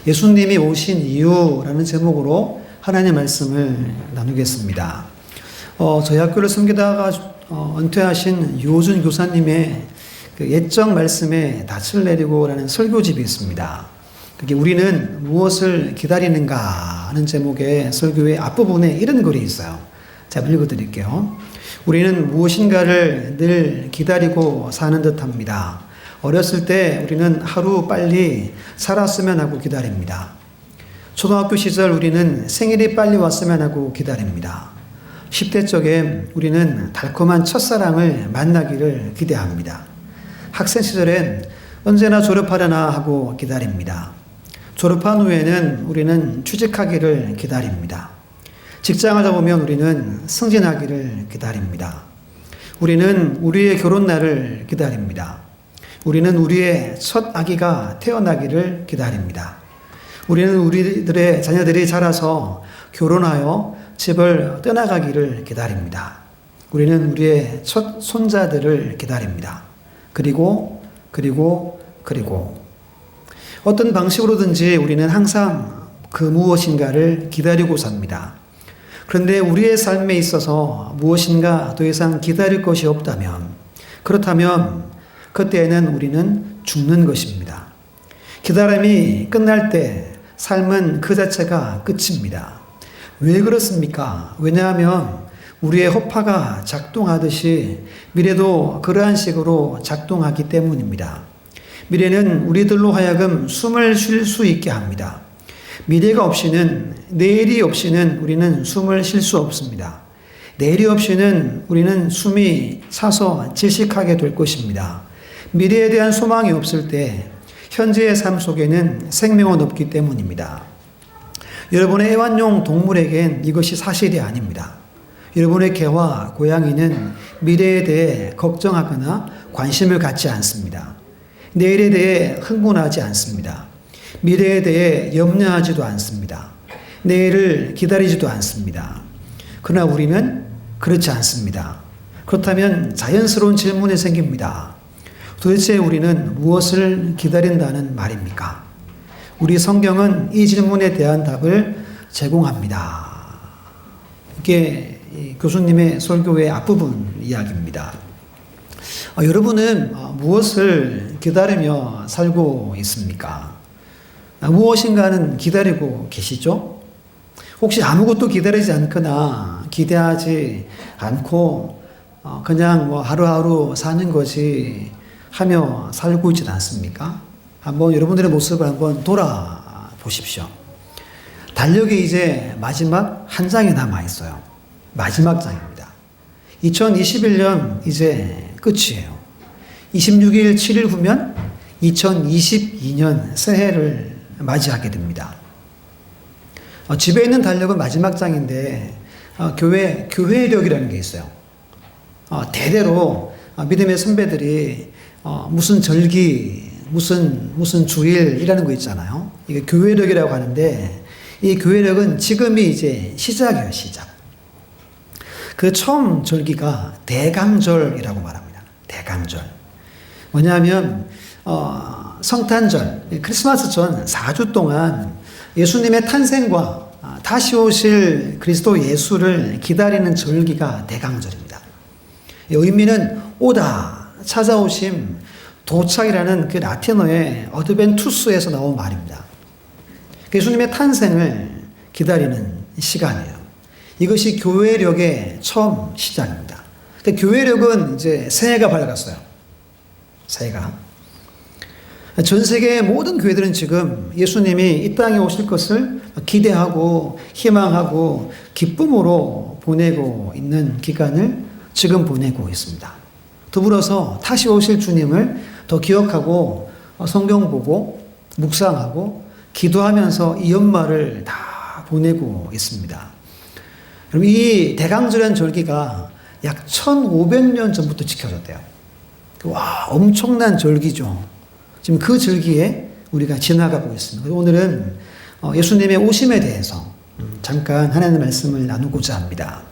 예수님이 오신 이유라는 제목으로 하나님의 말씀을 나누겠습니다. 저희 학교를 섬기다가 은퇴하신 유호준 교사님의 그 옛적 말씀에 닻을 내리고라는 설교집이 있습니다. 그게 우리는 무엇을 기다리는가 하는 제목의 설교의 앞부분에 이런 글이 있어요. 제가 읽어드릴게요. 우리는 무엇인가를 늘 기다리고 사는 듯합니다. 어렸을 때 우리는 하루 빨리 살았으면 하고 기다립니다. 초등학교 시절 우리는 생일이 빨리 왔으면 하고 기다립니다. 10대 쪽에 우리는 달콤한 첫사랑을 만나기를 기대합니다. 학생 시절엔 언제나 졸업하려나 하고 기다립니다. 졸업한 후에는 우리는 취직하기를 기다립니다. 직장을 잡으면 우리는 승진하기를 기다립니다. 우리는 우리의 결혼날을 기다립니다. 우리는 우리의 첫 아기가 태어나기를 기다립니다. 우리는 우리들의 자녀들이 자라서 결혼하여 집을 떠나가기를 기다립니다. 우리는 우리의 첫 손자들을 기다립니다. 그리고 어떤 방식으로든지 우리는 항상 그 무엇인가를 기다리고 삽니다. 그런데 우리의 삶에 있어서 무엇인가 더 이상 기다릴 것이 없다면, 그렇다면 그때에는 우리는 죽는 것입니다. 기다림이 끝날 때 삶은 그 자체가 끝입니다. 왜 그렇습니까? 왜냐하면 우리의 허파가 작동하듯이 미래도 그러한 식으로 작동하기 때문입니다. 미래는 우리들로 하여금 숨을 쉴 수 있게 합니다. 미래가 없이는, 내일이 없이는 우리는 숨을 쉴 수 없습니다. 내일이 없이는 우리는 숨이 차서 질식하게 될 것입니다. 미래에 대한 소망이 없을 때 현재의 삶 속에는 생명은 없기 때문입니다. 여러분의 애완용 동물에겐 이것이 사실이 아닙니다. 여러분의 개와 고양이는 미래에 대해 걱정하거나 관심을 갖지 않습니다. 내일에 대해 흥분하지 않습니다. 미래에 대해 염려하지도 않습니다. 내일을 기다리지도 않습니다. 그러나 우리는 그렇지 않습니다. 그렇다면 자연스러운 질문이 생깁니다. 도대체 우리는 무엇을 기다린다는 말입니까? 우리 성경은 이 질문에 대한 답을 제공합니다. 이게 교수님의 설교의 앞부분 이야기입니다. 여러분은 무엇을 기다리며 살고 있습니까? 무엇인가는 기다리고 계시죠? 혹시 아무것도 기다리지 않거나 기대하지 않고 그냥 하루하루 사는 것이 하며 살고 있지 않습니까? 한번 여러분들의 모습을 한번 돌아보십시오. 달력이 이제 마지막 한 장이 남아 있어요. 마지막 장입니다. 2021년 이제 끝이에요. 26일, 7일 후면 2022년 새해를 맞이하게 됩니다. 집에 있는 달력은 마지막 장인데 교회력이라는 게 있어요. 대대로 믿음의 선배들이 무슨 절기, 무슨 주일이라는 거 있잖아요. 이게 교회력이라고 하는데 이 교회력은 지금이 이제 시작이에요, 시작. 그 처음 절기가 대강절이라고 말합니다. 대강절. 뭐냐면 성탄절, 크리스마스 전 4주 동안 예수님의 탄생과 다시 오실 그리스도 예수를 기다리는 절기가 대강절입니다. 의미는 오다, 찾아오심, 도착이라는 그 라틴어의 어드벤투스에서 나온 말입니다. 예수님의 탄생을 기다리는 시간이에요. 이것이 교회력의 처음 시작입니다. 교회력은 이제 새해가 밝았어요. 새해가. 전 세계의 모든 교회들은 지금 예수님이 이 땅에 오실 것을 기대하고 희망하고 기쁨으로 보내고 있는 기간을 지금 보내고 있습니다. 더불어서 다시 오실 주님을 더 기억하고 성경 보고 묵상하고 기도하면서 이 연말을 다 보내고 있습니다. 그럼 이 대강절이라는 절기가 약 1500년 전부터 지켜졌대요. 와, 엄청난 절기죠. 지금 그 절기에 우리가 지나가고 있습니다. 오늘은 예수님의 오심에 대해서 잠깐 하나님의 말씀을 나누고자 합니다.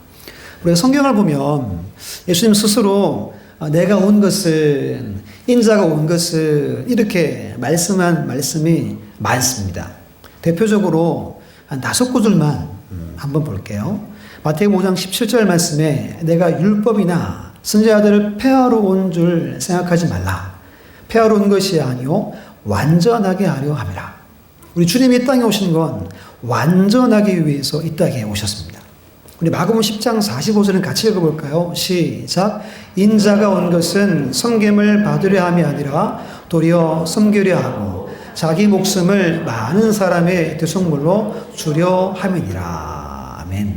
우리가 성경을 보면 예수님 스스로 내가 온 것은, 인자가 온 것은 이렇게 말씀한 말씀이 많습니다. 대표적으로 한 5구절만 한번 볼게요. 마태복음 5장 17절 말씀에 내가 율법이나 선지자들을 폐하러 온 줄 생각하지 말라. 폐하러 온 것이 아니요 완전하게 하려 함이라. 우리 주님이 이 땅에 오신 건 완전하기 위해서 이 땅에 오셨습니다. 우리 마가복음 10장 45절은 같이 읽어볼까요? 시작. 인자가 온 것은 섬김을 받으려 함이 아니라 도리어 섬기려 하고 자기 목숨을 많은 사람의 대속물로 주려 함이니라. 아멘.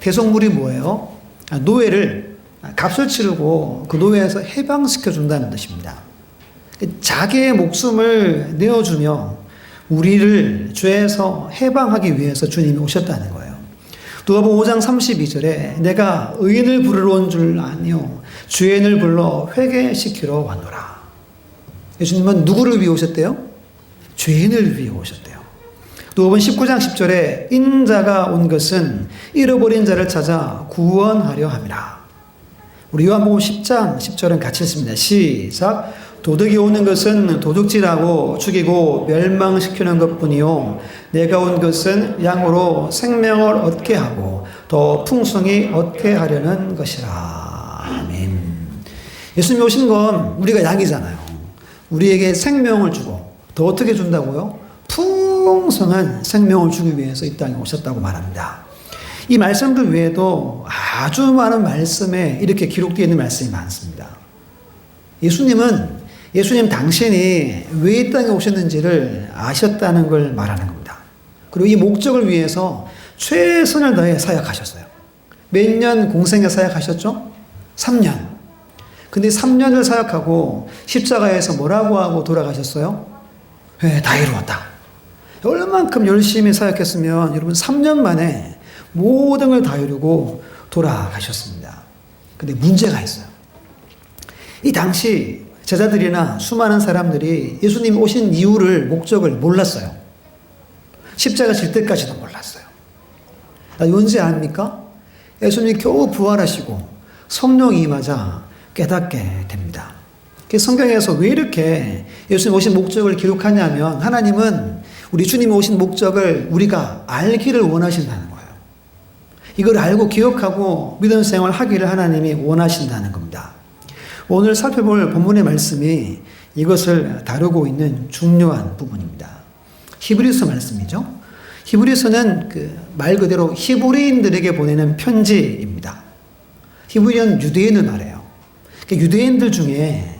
대속물이 뭐예요? 노예를 값을 치르고 그 노예에서 해방시켜 준다는 뜻입니다. 자기의 목숨을 내어주며 우리를 죄에서 해방하기 위해서 주님이 오셨다는 거예요. 누가복음 5장 32절에 내가 의인을 부르러 온 줄 아니요 죄인을 불러 회개시키러 왔노라. 예수님은 누구를 위해 오셨대요? 죄인을 위해 오셨대요. 누가복음 19장 10절에 인자가 온 것은 잃어버린 자를 찾아 구원하려 함이라. 우리 요한복음 10장 10절은 같이 읽습니다. 시작. 도둑이 오는 것은 도둑질하고 죽이고 멸망시키는 것뿐이요 내가 온 것은 양으로 생명을 얻게 하고 더 풍성히 얻게 하려는 것이라. 아멘. 예수님이 오신 건 우리가 양이잖아요. 우리에게 생명을 주고 더 어떻게 준다고요? 풍성한 생명을 주기 위해서 이 땅에 오셨다고 말합니다. 이 말씀들 외에도 아주 많은 말씀에 이렇게 기록되어 있는 말씀이 많습니다. 예수님 당신이 왜 이 땅에 오셨는지를 아셨다는 걸 말하는 겁니다. 그리고 이 목적을 위해서 최선을 다해 사역하셨어요. 몇 년 공생에 사역하셨죠? 3년. 근데 3년을 사역하고 십자가에서 뭐라고 하고 돌아가셨어요? 네, 다 이루었다. 얼만큼 열심히 사역했으면 여러분 3년 만에 모든 걸 다 이루고 돌아가셨습니다. 근데 문제가 있어요. 이 당시 제자들이나 수많은 사람들이 예수님 오신 이유를, 목적을 몰랐어요. 십자가 질 때까지도 몰랐어요. 언제 압니까? 예수님이 겨우 부활하시고 성령이 임하자 깨닫게 됩니다. 성경에서 왜 이렇게 예수님 오신 목적을 기록하냐면 하나님은 우리 주님이 오신 목적을 우리가 알기를 원하신다는 거예요. 이걸 알고 기억하고 믿음 생활 하기를 하나님이 원하신다는 겁니다. 오늘 살펴볼 본문의 말씀이 이것을 다루고 있는 중요한 부분입니다. 히브리서 말씀이죠. 히브리서는 말 그대로 히브리인들에게 보내는 편지입니다. 히브리는 유대인을 말해요. 유대인들 중에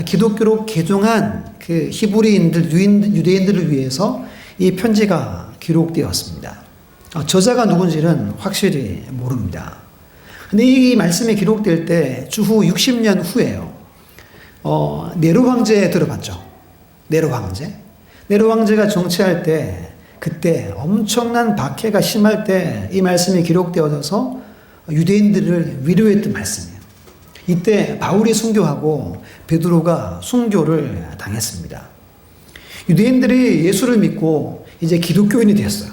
기독교로 개종한 그 히브리인들, 유대인들을 위해서 이 편지가 기록되었습니다. 저자가 누군지는 확실히 모릅니다. 근데 이 말씀이 기록될 때 주후 60년 후에요. 네로 황제 들어봤죠? 네로 황제? 네로 황제가 정치할 때 그때 엄청난 박해가 심할 때 이 말씀이 기록되어져서 유대인들을 위로했던 말씀이에요. 이때 바울이 순교하고 베드로가 순교를 당했습니다. 유대인들이 예수를 믿고 이제 기독교인이 되었어요.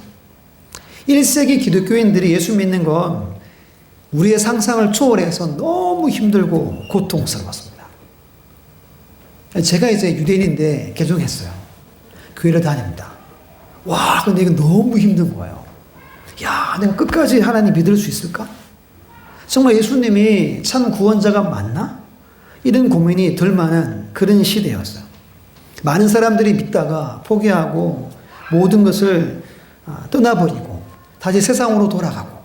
1세기 기독교인들이 예수 믿는 건 우리의 상상을 초월해서 너무 힘들고 고통스러웠습니다. 제가 이제 유대인인데 개종했어요. 교회를 다닙니다. 와, 근데 이거 너무 힘든 거예요. 야, 내가 끝까지 하나님 믿을 수 있을까? 정말 예수님이 참 구원자가 맞나? 이런 고민이 들 만한 그런 시대였어요. 많은 사람들이 믿다가 포기하고 모든 것을 떠나버리고 다시 세상으로 돌아가고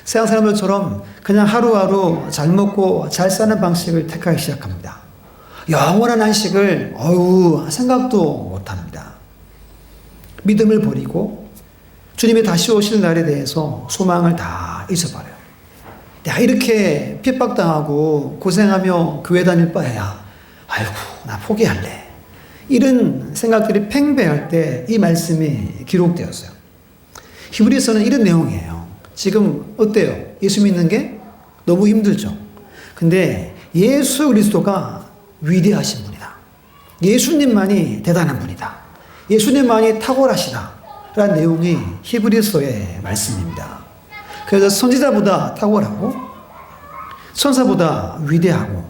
세상 사람들처럼 그냥 하루하루 잘 먹고 잘 사는 방식을 택하기 시작합니다. 영원한 안식을 생각도 못합니다. 믿음을 버리고 주님이 다시 오실 날에 대해서 소망을 다 잊어버려요. 내가 이렇게 핍박당하고 고생하며 교회 다닐 바에야 아이고 나 포기할래. 이런 생각들이 팽배할 때 이 말씀이 기록되었어요. 히브리서는 이런 내용이에요. 지금 어때요? 예수 믿는 게 너무 힘들죠. 근데 예수 그리스도가 위대하신 분이다. 예수님만이 대단한 분이다. 예수님만이 탁월하시다. 라는 내용이 히브리서의 말씀입니다. 그래서 선지자보다 탁월하고 천사보다 위대하고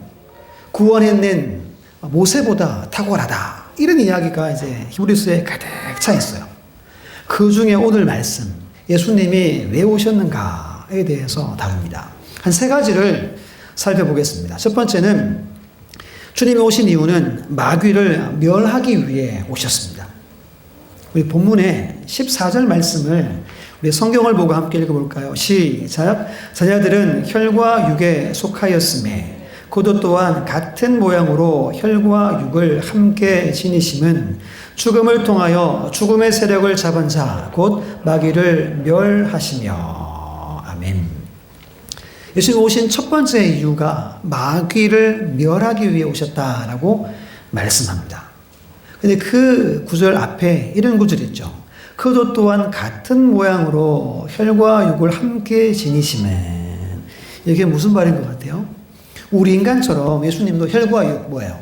구원해낸 모세보다 탁월하다. 이런 이야기가 이제 히브리서에 가득 차 있어요. 그 중에 오늘 말씀, 예수님이 왜 오셨는가에 대해서 다룹니다. 한 세 가지를 살펴보겠습니다. 첫 번째는 주님이 오신 이유는 마귀를 멸하기 위해 오셨습니다. 우리 본문의 14절 말씀을 우리 성경을 보고 함께 읽어볼까요? 시작. 자녀들은 혈과 육에 속하였음에 그도 또한 같은 모양으로 혈과 육을 함께 지니심은 죽음을 통하여 죽음의 세력을 잡은 자 곧 마귀를 멸하시며. 아멘. 예수님 오신 첫 번째 이유가 마귀를 멸하기 위해 오셨다라고 말씀합니다. 근데 그 구절 앞에 이런 구절이 있죠. 그도 또한 같은 모양으로 혈과 육을 함께 지니시면. 이게 무슨 말인 것 같아요? 우리 인간처럼 예수님도 혈과 육 뭐예요?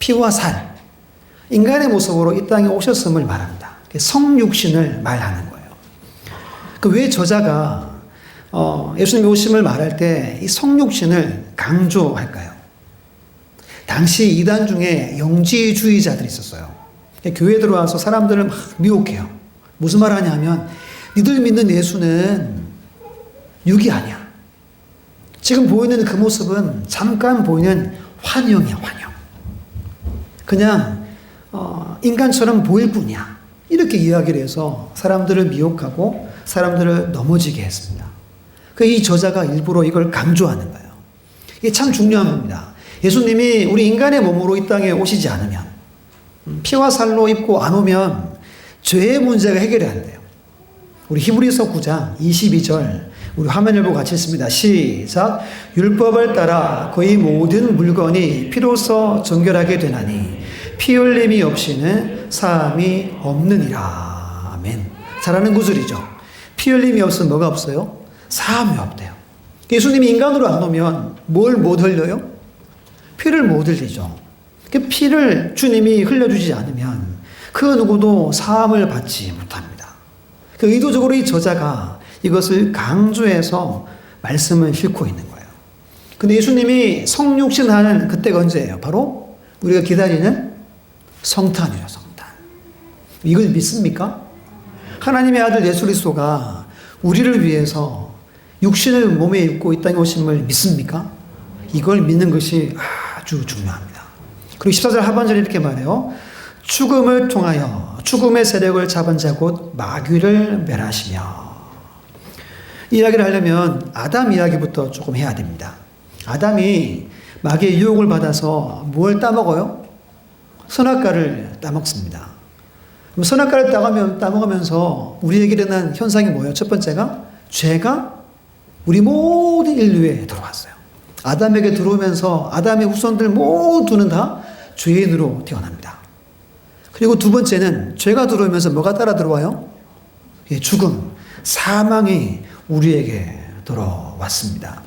피와 살. 인간의 모습으로 이 땅에 오셨음을 말합니다. 성육신을 말하는 거예요. 왜 저자가 예수님의 오심을 말할 때 이 성육신을 강조할까요? 당시 이단 중에 영지주의자들이 있었어요. 교회에 들어와서 사람들을 막 미혹해요. 무슨 말 하냐면 니들 믿는 예수는 육이 아니야. 지금 보이는 그 모습은 잠깐 보이는 환영이야, 환영. 그냥 인간처럼 보일 뿐이야. 이렇게 이야기를 해서 사람들을 미혹하고 사람들을 넘어지게 했습니다. 이 저자가 일부러 이걸 강조하는 거예요. 이게 참 중요한 겁니다. 예수님이 우리 인간의 몸으로 이 땅에 오시지 않으면, 피와 살로 입고 안 오면 죄의 문제가 해결이 안 돼요. 우리 히브리서 9장 22절 우리 화면을 보고 같이 읽습니다. 시작. 율법을 따라 거의 모든 물건이 피로써 정결하게 되나니 피 흘림이 없이는 사함이 없느니라. 아멘. 잘하는 구절이죠. 피 흘림이 없으면 뭐가 없어요? 사함이 없대요. 예수님이 인간으로 안 오면 뭘 못 흘려요? 피를 못 흘리죠. 그 피를 주님이 흘려주지 않으면 그 누구도 사함을 받지 못합니다. 의도적으로 이 저자가 이것을 강조해서 말씀을 싣고 있는 거예요. 근데 예수님이 성육신하는 그때가 언제예요? 바로 우리가 기다리는 성탄이죠, 성탄. 이걸 믿습니까? 하나님의 아들 예수 그리스도가 우리를 위해서 육신을 몸에 입고 이 땅에 오심을 믿습니까? 이걸 믿는 것이 아주 중요합니다. 그리고 14절 하반절에 이렇게 말해요. 죽음을 통하여 죽음의 세력을 잡은 자 곧 마귀를 멸하시며. 이 이야기를 하려면 아담 이야기부터 조금 해야 됩니다. 아담이 마귀의 유혹을 받아서 뭘 따먹어요? 선악과를 따먹습니다. 선악과를 따먹으면서 우리에게 일어난 현상이 뭐예요? 첫 번째가 죄가 우리 모든 인류에 들어왔어요. 아담에게 들어오면서 아담의 후손들 모두는 다 죄인으로 태어납니다. 그리고 두 번째는 죄가 들어오면서 뭐가 따라 들어와요? 죽음, 사망이 우리에게 들어왔습니다.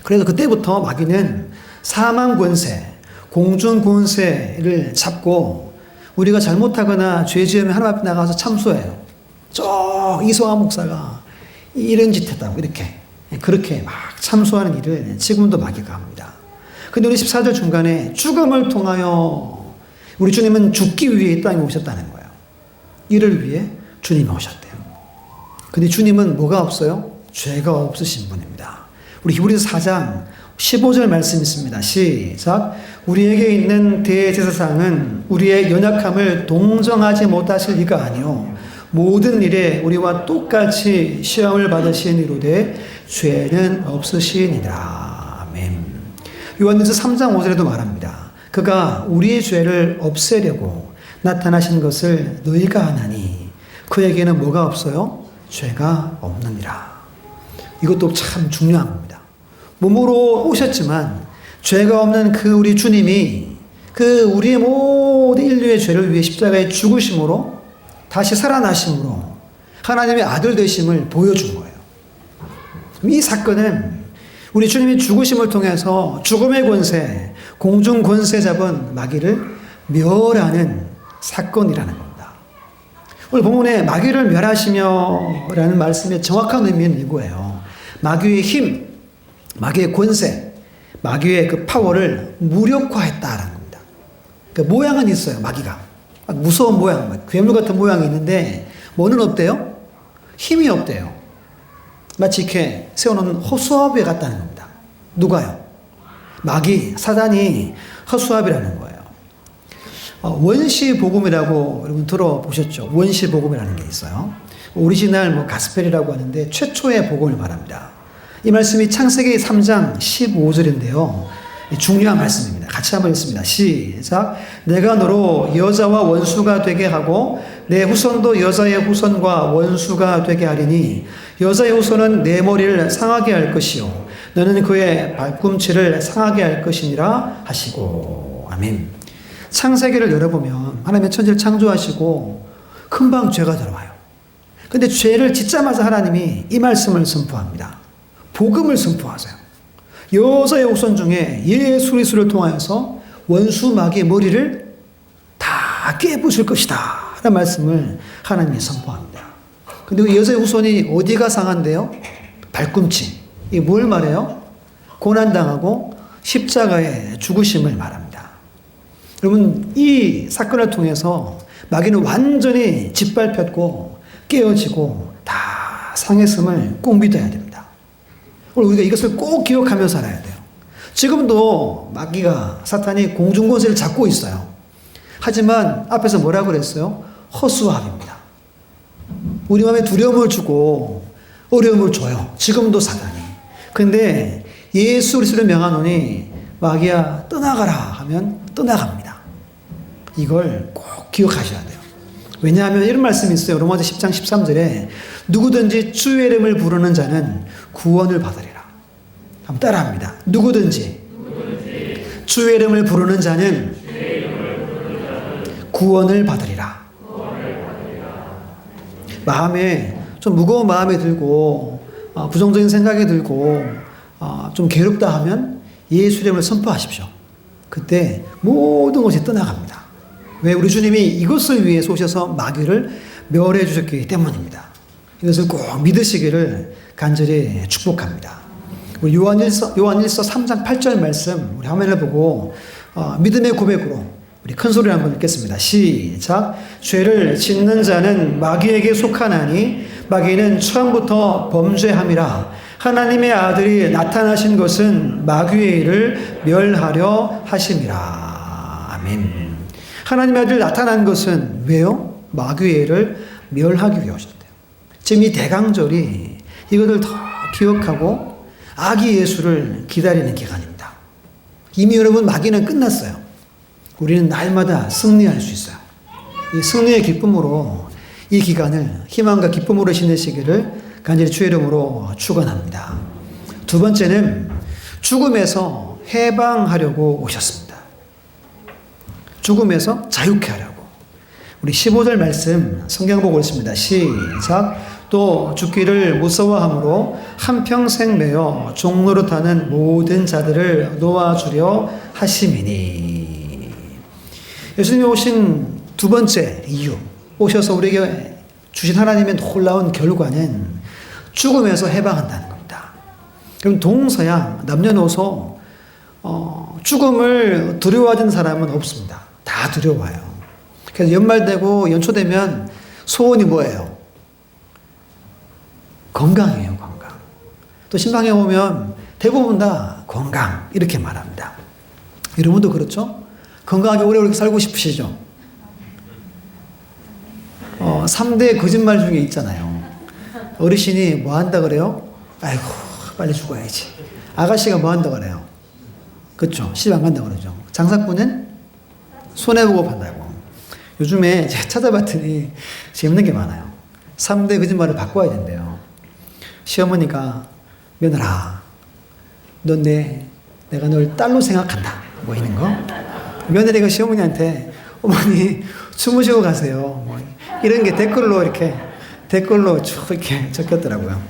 그래서 그때부터 마귀는 사망 권세, 공중 권세를 잡고 우리가 잘못하거나 죄 지으면 하나님 앞에 나가서 참소해요. 이소아 목사가 이런 짓 했다고 그렇게 막 참소하는 일을 지금도 마귀가 합니다. 근데 우리 14절 중간에 죽음을 통하여 우리 주님은 죽기 위해 이 땅에 오셨다는 거예요. 이를 위해 주님이 오셨대요. 근데 주님은 뭐가 없어요? 죄가 없으신 분입니다. 우리 히브리서 4장 15절 말씀 있습니다. 시작. 우리에게 있는 대제사장은 우리의 연약함을 동정하지 못하실 리가 아니요 모든 일에 우리와 똑같이 시험을 받으신 이로되 죄는 없으시니라. 아멘. 요한일서 3장 5절에도 말합니다. 그가 우리의 죄를 없애려고 나타나신 것을 너희가 아나니 그에게는 뭐가 없어요? 죄가 없느니라. 이것도 참 중요한 겁니다. 몸으로 오셨지만 죄가 없는 그 우리 주님이 그 우리의 모든 인류의 죄를 위해 십자가에 죽으심으로 다시 살아나심으로 하나님의 아들 되심을 보여준 거예요. 이 사건은 우리 주님이 죽으심을 통해서 죽음의 권세, 공중 권세 잡은 마귀를 멸하는 사건이라는 겁니다. 오늘 본문에 마귀를 멸하시며 라는 말씀의 정확한 의미는 이거예요. 마귀의 힘, 마귀의 권세, 마귀의 그 파워를 무력화했다라는 겁니다. 그 모양은 있어요, 마귀가. 무서운 모양, 괴물 같은 모양이 있는데 뭐는 없대요? 힘이 없대요. 마치 이렇게 세워놓은 허수아비에 같다는 겁니다. 누가요? 마귀, 사단이 허수아비라는 거예요. 원시복음이라고 여러분 들어보셨죠? 원시복음이라는 게 있어요. 오리지널 가스펠이라고 하는데 최초의 복음을 말합니다. 이 말씀이 창세기 3장 15절인데요. 중요한 말씀입니다. 같이 한번 읽습니다. 시작. 내가 너로 여자와 원수가 되게 하고 내 후손도 여자의 후손과 원수가 되게 하리니 여자의 후손은 내 머리를 상하게 할 것이요 너는 그의 발꿈치를 상하게 할 것이니라 하시고. 아멘. 창세기를 열어보면 하나님의 천지를 창조하시고 금방 죄가 들어와요. 근데 죄를 짓자마자 하나님이 이 말씀을 선포합니다. 복음을 선포하세요. 여자의 후손 중에 예수 그리스도를 통하여서 원수 마귀의 머리를 다 깨부술 것이다 라는 말씀을 하나님이 선포합니다. 근데 그 여자의 후손이 어디가 상한데요? 발꿈치. 이게 뭘 말해요? 고난당하고 십자가의 죽으심을 말합니다. 여러분, 이 사건을 통해서 마귀는 완전히 짓밟혔고 깨어지고 다 상했음을 꼭 믿어야 됩니다. 우리가 이것을 꼭 기억하며 살아야 돼요. 지금도 마귀가, 사탄이 공중권세를 잡고 있어요. 하지만 앞에서 뭐라고 그랬어요? 허수아비입니다. 우리 마음에 두려움을 주고 어려움을 줘요. 지금도 사탄이. 근데 예수 그리스도를 명하노니 마귀야 떠나가라 하면 떠나갑니다. 이걸 꼭 기억하셔야 돼요. 왜냐하면 이런 말씀이 있어요. 로마서 10장 13절에 누구든지 주의 이름을 부르는 자는 구원을 받으리라. 한번 따라합니다. 누구든지 주의 이름을 부르는 자는 구원을 받으리라. 마음에 좀 무거운 마음이 들고 부정적인 생각이 들고 좀 괴롭다 하면 예수 이름을 선포하십시오. 그때 모든 것이 떠나갑니다. 왜? 우리 주님이 이것을 위해서 오셔서 마귀를 멸해 주셨기 때문입니다. 이것을 꼭 믿으시기를 간절히 축복합니다. 우리 요한일서 3장 8절 말씀 우리 화면을 보고 믿음의 고백으로 우리 큰 소리를 한번 읽겠습니다. 시작. 죄를 짓는 자는 마귀에게 속하나니 마귀는 처음부터 범죄함이라. 하나님의 아들이 나타나신 것은 마귀의 일을 멸하려 하심이라. 아멘. 하나님의 아들 나타난 것은 왜요? 마귀의 일을 멸하기 위해 오셨대요. 지금 이 대강절이 이것을 더 기억하고 아기 예수를 기다리는 기간입니다. 이미 여러분 마귀는 끝났어요. 우리는 날마다 승리할 수 있어요. 이 승리의 기쁨으로 이 기간을 희망과 기쁨으로 지내시기를 간절히 주의 이름으로 축원합니다. 두 번째는 죽음에서 해방하려고 오셨습니다. 죽음에서 자유케 하려고. 우리 15절 말씀 성경 보고 있습니다. 시작. 또 죽기를 무서워함으로 한평생 매어 종노릇하는 모든 자들을 놓아주려 하심이니. 예수님이 오신 두 번째 이유, 오셔서 우리에게 주신 하나님의 놀라운 결과는 죽음에서 해방한다는 겁니다. 그럼 동서양 남녀노소 죽음을 두려워하는 사람은 없습니다. 다 두려워요. 그래서 연말 되고 연초 되면 소원이 뭐예요? 건강이에요, 건강. 또 신방에 오면 대부분 다 건강 이렇게 말합니다. 여러분도 그렇죠? 건강하게 오래오래 살고 싶으시죠? 3대 거짓말 중에 있잖아요. 어르신이 뭐 한다 그래요? 아이고 빨리 죽어야지. 아가씨가 뭐 한다 그래요? 그렇죠? 시집 안 간다 그러죠. 장사꾼은 손해보고 판다고. 요즘에 제가 찾아봤더니 재밌는 게 많아요. 3대 거짓말을 바꿔야 된대요. 시어머니가 며느라 내가 널 딸로 생각한다 뭐 이런 거. 며느리가 시어머니한테 어머니 주무시고 가세요 뭐 이런 게 댓글로 쭉 이렇게 적혔더라고요.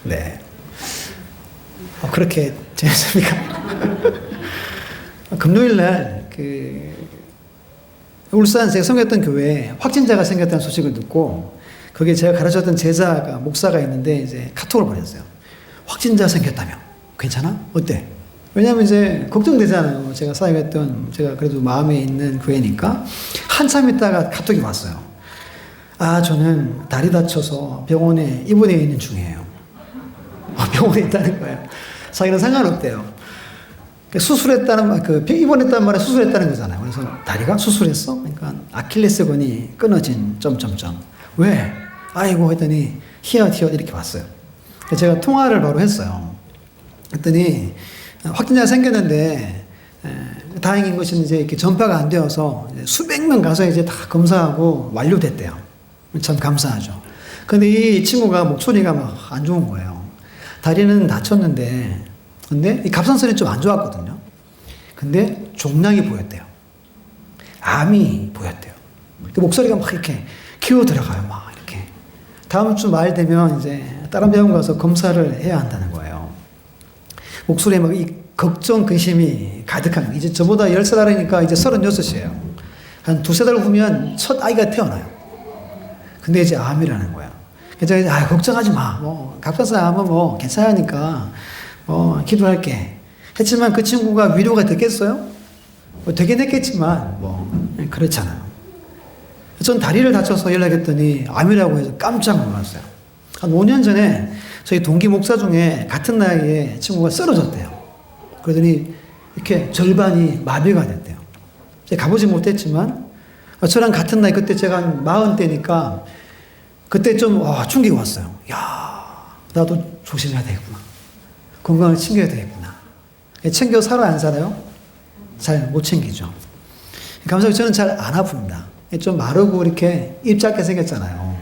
네. 그렇게 재밌습니까? 금요일날 울산 제가 섬겼던 교회에 확진자가 생겼다는 소식을 듣고 거기에 제가 가르쳤던 제자가 목사가 있는데 이제 카톡을 보냈어요. 확진자 생겼다며. 괜찮아? 어때? 왜냐하면 이제 걱정되잖아요. 제가 사역했던 제가 그래도 마음에 있는 교회니까 한참 있다가 카톡이 왔어요. 저는 다리 다쳐서 병원에 입원해 있는 중이에요. 병원에 있다는 거예요. 자기는 상관없대요. 수술했다는 입원했다는 말에 수술했다는 거잖아요. 그래서 다리가 수술했어? 그러니까 아킬레스건이 끊어진 점점점. 왜? 아이고 했더니 히엇 이렇게 봤어요. 제가 통화를 바로 했어요. 했더니 확진자가 생겼는데 다행인 것은 이제 이렇게 전파가 안 되어서 수백 명 가서 이제 다 검사하고 완료됐대요. 참 감사하죠. 근데 이 친구가 목소리가 막 안 좋은 거예요. 다리는 다쳤는데, 근데 이 갑상선이 좀 안 좋았거든요. 근데 종양이 보였대요. 암이 보였대요. 그 목소리가 막 이렇게 기어 들어가요. 막 이렇게. 다음 주 말 되면 이제 다른 병원 가서 검사를 해야 한다는 거예요. 목소리에 막 이 걱정, 근심이 가득한, 이제 저보다 10살 아래니까 이제 36이에요. 한 두세 달 후면 첫 아이가 태어나요. 근데 이제 암이라는 거야. 그래서 걱정하지 마. 갑상선 암은 괜찮으니까 기도할게. 했지만 그 친구가 위로가 됐겠어요? 되긴 했겠지만 그렇잖아요. 전 다리를 다쳐서 연락했더니 암이라고 해서 깜짝 놀랐어요. 한 5년 전에 저희 동기 목사 중에 같은 나이에 친구가 쓰러졌대요. 그러더니 이렇게 절반이 마비가 됐대요. 제가 가보지 못했지만 저랑 같은 나이, 그때 제가 한 40대니까 그때 좀 충격이 왔어요. 나도 조심해야 되겠구나. 건강을 챙겨야 되겠구나. 챙겨 살아요, 안 살아요? 잘 못 챙기죠. 감사하게 저는 잘 안 아픕니다. 좀 마르고 이렇게 입 작게 생겼잖아요.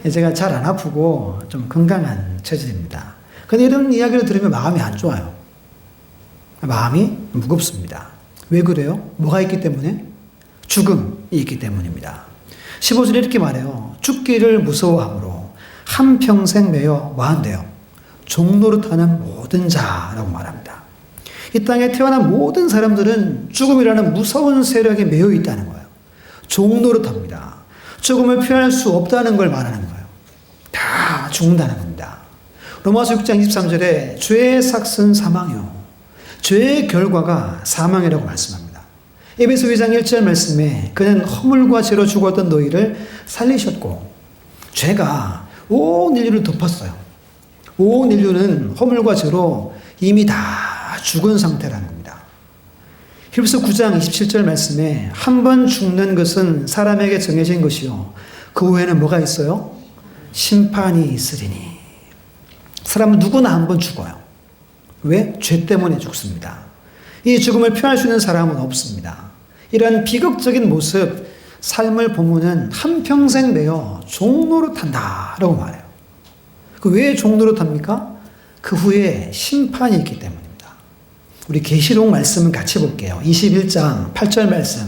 제가 잘 안 아프고 좀 건강한 체질입니다. 근데 이런 이야기를 들으면 마음이 안 좋아요. 마음이 무겁습니다. 왜 그래요? 뭐가 있기 때문에? 죽음이 있기 때문입니다. 15절에 이렇게 말해요. 죽기를 무서워함으로 한평생 매여 뭐한대요? 종노릇하는 모든 자라고 말합니다. 이 땅에 태어난 모든 사람들은 죽음이라는 무서운 세력에 매여 있다는 거예요. 종노릇합니다. 죽음을 피할 수 없다는 걸 말하는 거예요. 다 죽는다는 겁니다. 로마서 6장 23절에 죄의 삭은 사망이요. 죄의 결과가 사망이라고 말씀합니다. 에베소 2장 1절 말씀에 그는 허물과 죄로 죽었던 너희를 살리셨고 죄가 온 인류를 덮었어요. 온 인류는 허물과 죄로 이미 다 죽은 상태라는 겁니다. 히브리서 9장 27절 말씀에 한 번 죽는 것은 사람에게 정해진 것이요 그 후에는 뭐가 있어요? 심판이 있으리니. 사람은 누구나 한 번 죽어요. 왜? 죄 때문에 죽습니다. 이 죽음을 피할 수 있는 사람은 없습니다. 이런 비극적인 모습, 삶을 보면은 한평생 매여 종노릇한다라고 말해요. 왜 종노릇합니까? 그 후에 심판이 있기 때문입니다. 우리 계시록 말씀은 같이 볼게요. 21장 8절 말씀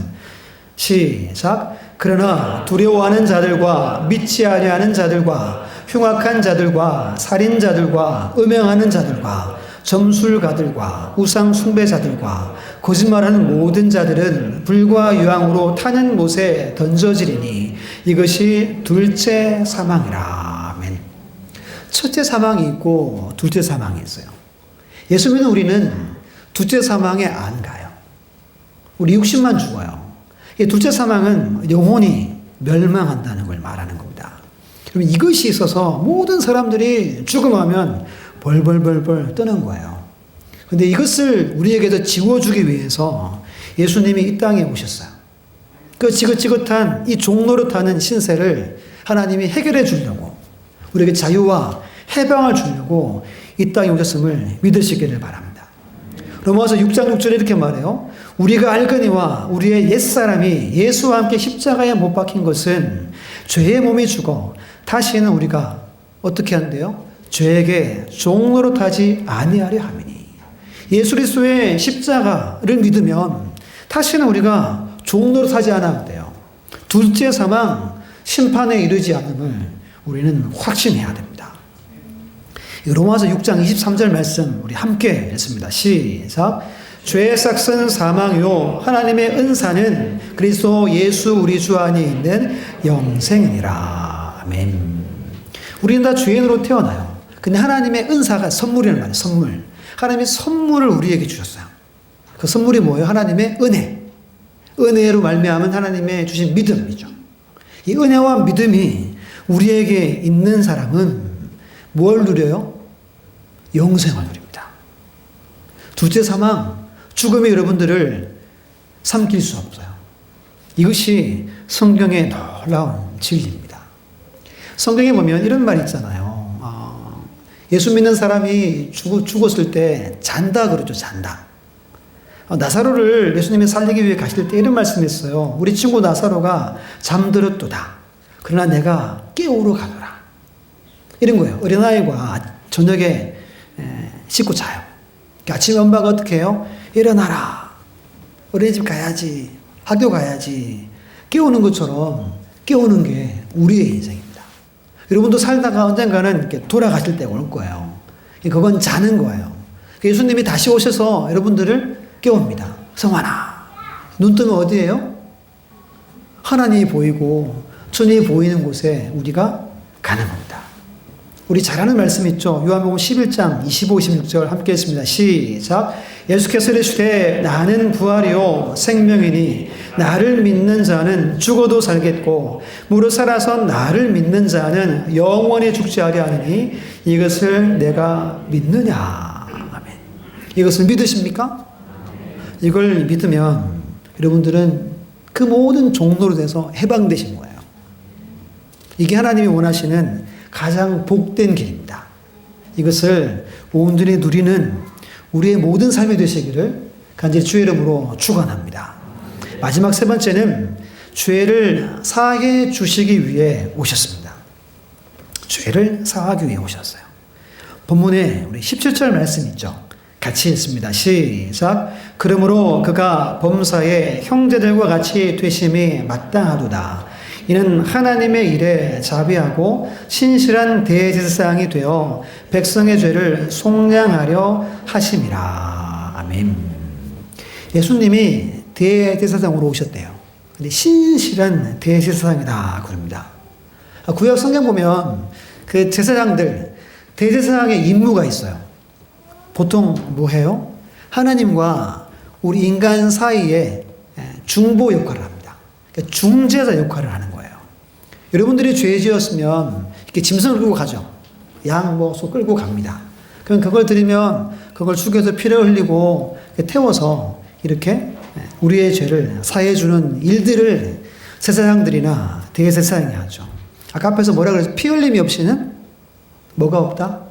시작. 그러나 두려워하는 자들과 믿지 아니하는 자들과 흉악한 자들과 살인자들과 음행하는 자들과 점술가들과 우상 숭배자들과 거짓말하는 모든 자들은 불과 유황으로 타는 못에 던져지리니 이것이 둘째 사망이라. 아멘. 첫째 사망이 있고 둘째 사망이 있어요. 예수 믿는 우리는 둘째 사망에 안 가요. 우리 육신만 죽어요. 이 둘째 사망은 영혼이 멸망한다는 걸 말하는 겁니다. 그러면 이것이 있어서 모든 사람들이 죽음하면 벌벌벌벌 뜨는 거예요. 근데 이것을 우리에게도 지워주기 위해서 예수님이 이 땅에 오셨어요. 그 지긋지긋한 이 종노릇하는 신세를 하나님이 해결해 주려고, 우리에게 자유와 해방을 주려고 이 땅에 오셨음을 믿으시기를 바랍니다. 로마서 6장 6절에 이렇게 말해요. 우리가 알거니와 우리의 옛사람이 예수와 함께 십자가에 못 박힌 것은 죄의 몸이 죽어 다시는 우리가 어떻게 한대요? 죄에게 종노릇하지 아니하려 함이니. 예수 그리스도의 십자가를 믿으면 다시는 우리가 종노릇하지 않아야 돼요. 둘째 사망, 심판에 이르지 않음을 우리는 확신해야 됩니다. 로마서 6장 23절 말씀 우리 함께 읽습니다. 시작. 죄의 삭은 사망이요 하나님의 은사는 그리스도 예수 우리 주 안에 있는 영생이니라. 아멘. 우리는 다 죄인으로 태어나요. 근데 하나님의 은사가 선물이라는 말이에요. 선물. 하나님이 선물을 우리에게 주셨어요. 그 선물이 뭐예요? 하나님의 은혜. 은혜로 말미암은 하나님의 주신 믿음이죠. 이 은혜와 믿음이 우리에게 있는 사람은 뭘 누려요? 영생을 누립니다. 둘째 사망, 죽음이 여러분들을 삼킬 수 없어요. 이것이 성경의 놀라운 진리입니다. 성경에 보면 이런 말이 있잖아요. 예수 믿는 사람이 죽었을 때 잔다 그러죠. 잔다. 나사로를 예수님이 살리기 위해 가실 때 이런 말씀했어요. 우리 친구 나사로가 잠들었도다. 그러나 내가 깨우러 가노라. 이런 거예요. 어린아이가 저녁에 씻고 자요. 아침에 엄마가 어떻게 해요? 일어나라. 어린이집 가야지. 학교 가야지. 깨우는 것처럼 깨우는 게 우리의 인생입니다. 여러분도 살다가 언젠가는 이렇게 돌아가실 때가 올 거예요. 그건 자는 거예요. 예수님이 다시 오셔서 여러분들을 깨웁니다. 성환아, 눈 뜨면 어디예요? 하나님이 보이고 천이 보이는 곳에 우리가 가는 겁니다. 우리 잘 아는 말씀 있죠? 요한복음 11장 25, 26절 함께 했습니다. 시작. 예수께서 이르시되 나는 부활이요 생명이니 나를 믿는 자는 죽어도 살겠고 무릇 살아서 나를 믿는 자는 영원히 죽지 아니하느니 이것을 내가 믿느냐. 아멘. 이것을 믿으십니까? 이걸 믿으면 여러분들은 그 모든 종로로 돼서 해방되신 거예요. 이게 하나님이 원하시는 가장 복된 길입니다. 이것을 온전히 누리는 우리의 모든 삶이 되시기를 간절히 주의 이름으로 축원합니다. 마지막 세 번째는 죄를 사해 주시기 위해 오셨습니다. 죄를 사하기 위해 오셨어요. 본문에 우리 17절 말씀 있죠. 같이 읽습니다. 시작. 그러므로 그가 범사의 형제들과 같이 되심이 마땅하도다. 이는 하나님의 일에 자비하고 신실한 대제사장이 되어 백성의 죄를 속량하려 하심이라. 아멘. 예수님이 대제사장으로 오셨대요. 근데 신실한 대제사장이다 그럽니다. 구약 성경 보면 그 제사장들, 대제사장의 임무가 있어요. 보통 뭐 해요? 하나님과 우리 인간 사이에 중보 역할을 합니다. 그러니까 중재자 역할을 하는 거예요. 여러분들이 죄 지었으면 이렇게 짐승을 끌고 가죠. 양, 소 끌고 갑니다. 그럼 그걸 드리면 그걸 죽여서 피를 흘리고 태워서 이렇게 우리의 죄를 사해주는 일들을 제사장들이나 대제사장이 하죠. 아까 앞에서 뭐라 그랬죠? 피 흘림이 없이는 뭐가 없다?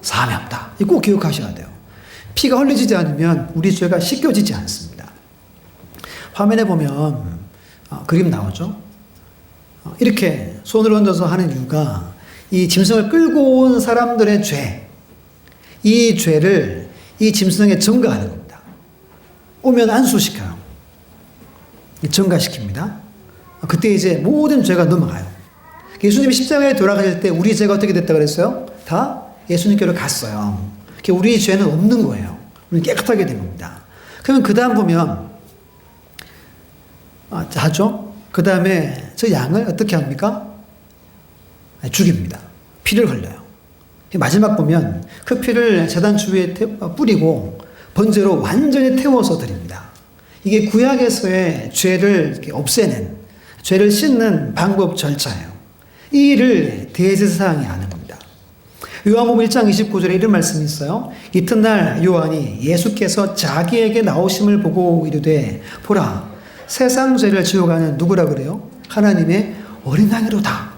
사함이 없다. 이거 꼭 기억하셔야 돼요. 피가 흘려지지 않으면 우리 죄가 씻겨지지 않습니다. 화면에 보면 그림 나오죠. 이렇게 손을 얹어서 하는 이유가 이 짐승을 끌고 온 사람들의 죄, 이 죄를 이 짐승에 전가하는 겁니다. 오면 안수시켜요. 전가시킵니다. 그때 이제 모든 죄가 넘어가요. 예수님이 십자가에 돌아가실 때 우리 죄가 어떻게 됐다 그랬어요? 다 예수님께로 갔어요. 우리 죄는 없는 거예요. 우리 깨끗하게 된 겁니다. 그러면 그 다음 보면 자죠? 그 다음에 저 양을 어떻게 합니까? 죽입니다. 피를 흘려요. 마지막 보면 그 피를 제단 주위에 뿌리고 번제로 완전히 태워서 드립니다. 이게 구약에서의 죄를 없애는, 죄를 씻는 방법 절차예요. 이 일을 대제사장이 하는 겁니다. 요한복음 1장 29절에 이런 말씀이 있어요. 이튿날 요한이 예수께서 자기에게 나오심을 보고 이르되 보라 세상 죄를 지어가는 누구라 그래요? 하나님의 어린 양이로다.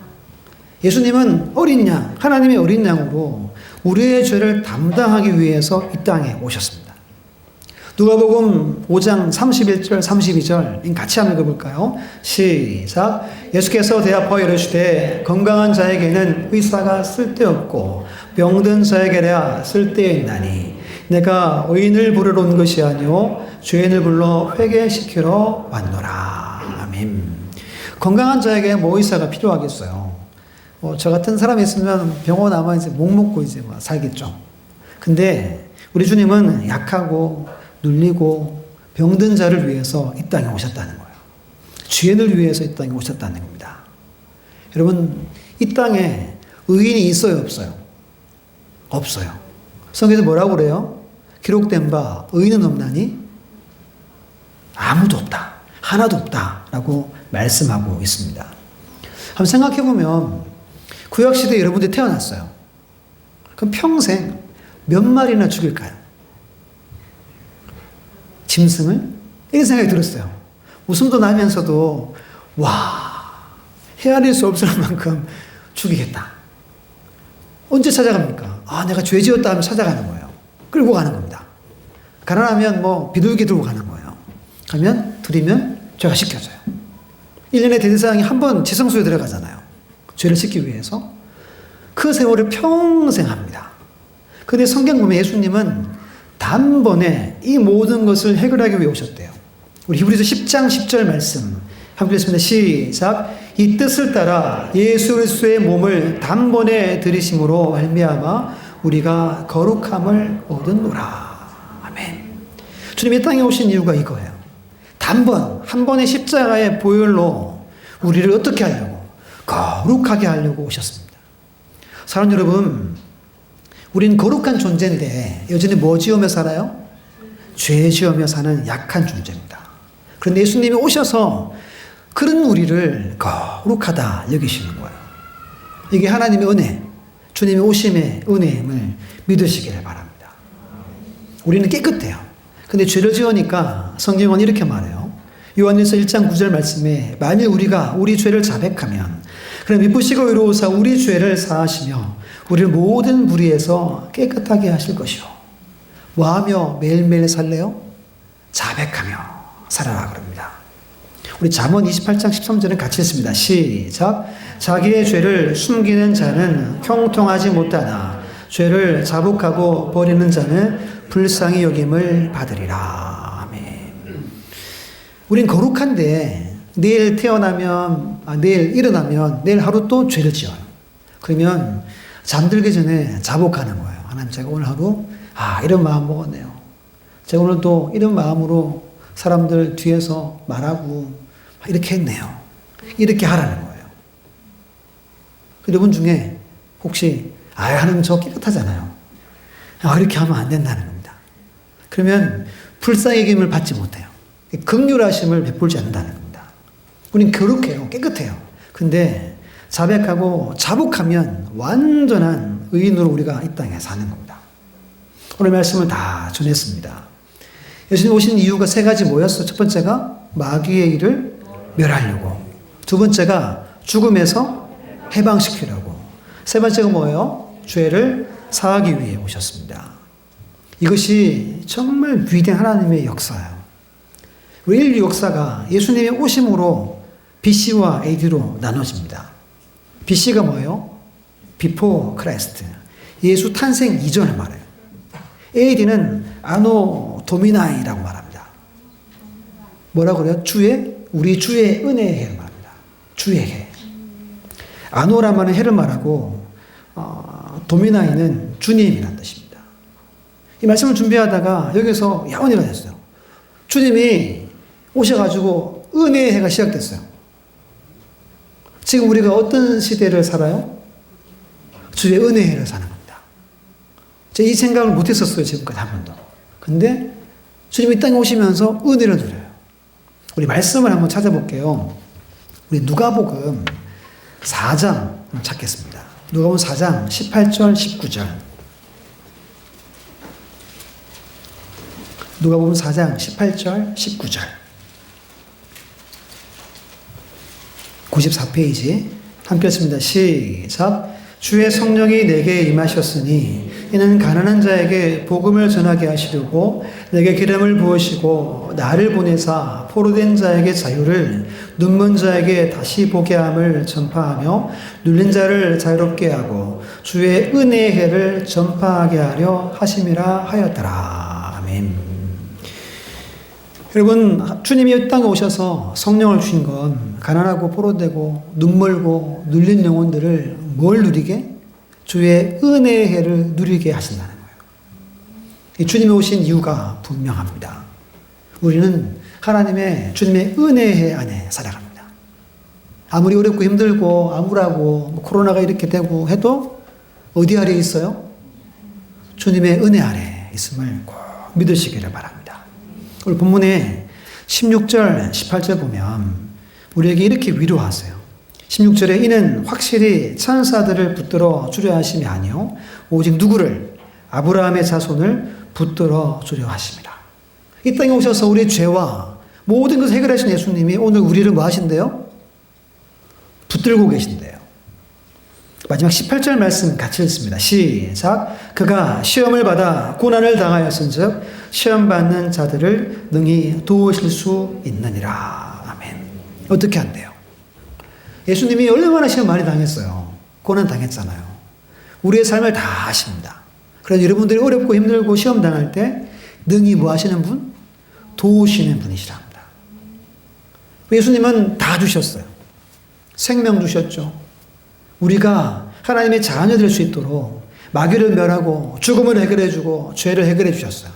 예수님은 어린 양, 하나님의 어린 양으로 우리의 죄를 담당하기 위해서 이 땅에 오셨습니다. 누가복음 5장 31절 32절 같이 한번 읽어볼까요? 시작. 예수께서 대답하여 이르시되 건강한 자에게는 의사가 쓸데없고 병든 자에게야 쓸데있나니 내가 의인을 부르러 온 것이 아니요 죄인을 불러 회개시키러 왔노라. 아멘. 건강한 자에게 뭐 의사가 필요하겠어요? 저 같은 사람이 있으면 병원 아마 이제 목 먹고 이제 살겠죠. 근데 우리 주님은 약하고 눌리고 병든 자를 위해서 이 땅에 오셨다는 거예요. 죄인을 위해서 이 땅에 오셨다는 겁니다. 여러분, 이 땅에 의인이 있어요, 없어요? 없어요. 성경에서 뭐라고 그래요? 기록된 바 의인은 없나니? 아무도 없다. 하나도 없다. 라고 말씀하고 있습니다. 한번 생각해 보면 구약시대에 여러분들이 태어났어요. 그럼 평생 몇 마리나 죽일까요? 짐승을? 이런 생각이 들었어요. 웃음도 나면서도 헤아릴 수 없을 만큼 죽이겠다. 언제 찾아갑니까? 내가 죄 지었다 하면 찾아가는 거예요. 끌고 가는 겁니다. 가난하면 비둘기 들고 가는 거예요. 가면 드리면 죄가 씻겨져요. 1년에 대제사장이 한 번 지성소에 들어가잖아요. 죄를 씻기 위해서. 그 세월을 평생 합니다. 그런데 성경 보면 예수님은 단번에 이 모든 것을 해결하기 위해 오셨대요. 우리 히브리서 10장 10절 말씀 함께 읽습니다. 시작. 이 뜻을 따라 예수 그리스도의 몸을 단번에 들이심으로 말미암아 우리가 거룩함을 얻었노라. 아멘. 주님이 땅에 오신 이유가 이거예요. 한 번의 십자가의 보혈로 우리를 어떻게 하려고? 거룩하게 하려고 오셨습니다. 사랑 여러분, 우리는 거룩한 존재인데 여전히 뭐 지으며 살아요? 죄 지으며 사는 약한 존재입니다. 그런데 예수님이 오셔서 그런 우리를 거룩하다 여기시는 거예요. 이게 하나님의 은혜, 주님의 오심의 은혜임을 믿으시기를 바랍니다. 우리는 깨끗해요. 근데 죄를 지으니까 성경은 이렇게 말해요. 요한일서 1장 9절 말씀에 만일 우리가 우리 죄를 자백하면 그럼 미쁘시고 의로우사 우리 죄를 사하시며 우리를 모든 불의에서 깨끗하게 하실 것이요. 뭐하며 매일매일 살래요? 자백하며 살아라 그럽니다. 우리 잠언 28장 13절은 같이 읽습니다. 시작. 자기의 죄를 숨기는 자는 형통하지 못하나 죄를 자복하고 버리는 자는 불쌍히 여김을 받으리라. 아멘. 우린 거룩한데 내일 태어나면 내일 일어나면 내일 하루 또 죄를 지어요. 그러면 잠들기 전에 자복하는 거예요. 하나님, 제가 오늘 하루 이런 마음 먹었네요. 제가 오늘 또 이런 마음으로 사람들 뒤에서 말하고 이렇게 했네요. 이렇게 하라는 거예요. 여러분 중에 혹시 하나님 저 깨끗하잖아요. 이렇게 하면 안 된다는 겁니다. 그러면 불쌍히 여김을 받지 못해요. 긍휼하심을 베풀지 않는다는 겁니다. 우린 거룩해요. 깨끗해요. 근데 자백하고 자복하면 완전한 의인으로 우리가 이 땅에 사는 겁니다. 오늘 말씀을 다 전했습니다. 예수님 오신 이유가 세 가지 뭐였어요? 첫 번째가 마귀의 일을 멸하려고. 두 번째가 죽음에서 해방시키려고. 세 번째가 뭐예요? 죄를 사하기 위해 오셨습니다. 이것이 정말 위대한 하나님의 역사예요. 우리 인류 역사가 예수님의 오심으로 BC와 AD로 나눠집니다. BC가 뭐예요? Before Christ. 예수 탄생 이전을 말해요. AD는 아노 도미나이라고 말합니다. 뭐라고 그래요? 우리 주의 은혜의 해를 말합니다. 주의 해. 아노라마는 해를 말하고 도미나이는 주님이라는 뜻입니다. 이 말씀을 준비하다가 여기서 야원이가 됐어요. 주님이 오셔가지고 은혜의 해가 시작됐어요. 지금 우리가 어떤 시대를 살아요? 주의 은혜의 해를 사는 겁니다. 제가 이 생각을 못했었어요. 지금까지 한 번도. 근데 주님이 이 땅에 오시면서 은혜를 누려요. 우리 말씀을 한번 찾아볼게요. 우리 누가복음 4장 찾겠습니다. 누가복음 4장 18절 19절. 누가복음 4장 18절 19절. 94페이지 함께 읽습니다. 시작. 주의 성령이 내게 임하셨으니 이는 가난한 자에게 복음을 전하게 하시려고 내게 기름을 부으시고 나를 보내사 포로된 자에게 자유를 눈먼 자에게 다시 보게 함을 전파하며 눌린 자를 자유롭게 하고 주의 은혜의 해를 전파하게 하려 하심이라 하였더라. 아멘. 여러분, 주님이 이 땅에 오셔서 성령을 주신 건 가난하고 포로되고 눈멀고 눌린 영혼들을 뭘 누리게? 주의 은혜의 해를 누리게 하신다는 거예요. 이 주님이 오신 이유가 분명합니다. 우리는 주님의 은혜의 해 안에 살아갑니다. 아무리 어렵고 힘들고 암울하고 코로나가 이렇게 되고 해도 어디 아래 있어요? 주님의 은혜 아래 있음을 꼭 믿으시기를 바랍니다. 오늘 본문에 16절, 18절 보면 우리에게 이렇게 위로하세요. 16절에 이는 확실히 천사들을 붙들어 주려 하심이 아니요 오직 누구를 아브라함의 자손을 붙들어 주려 하심이라. 이 땅에 오셔서 우리의 죄와 모든 것을 해결하신 예수님이 오늘 우리를 뭐 하신대요? 붙들고 계신대요. 마지막 18절 말씀 같이 읽습니다. 시작. 그가 시험을 받아 고난을 당하였은즉 시험 받는 자들을 능히 도우실 수 있느니라. 아멘. 어떻게 한대요? 예수님이 얼마나 시험 많이 당했어요. 고난 당했잖아요. 우리의 삶을 다 아십니다. 그래서 여러분들이 어렵고 힘들고 시험 당할 때 능히 뭐 하시는 분? 도우시는 분이시라 합니다. 예수님은 다 주셨어요. 생명 주셨죠. 우리가 하나님의 자녀 될 수 있도록 마귀를 멸하고 죽음을 해결해 주고 죄를 해결해 주셨어요.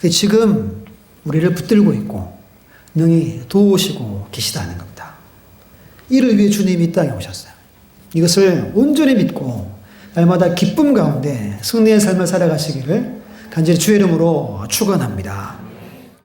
지금 우리를 붙들고 있고 능히 도우시고 계시다는 겁니다. 이를 위해 주님이 이 땅에 오셨어요. 이것을 온전히 믿고 날마다 기쁨 가운데 승리의 삶을 살아가시기를 간절히 주의 이름으로 축원합니다.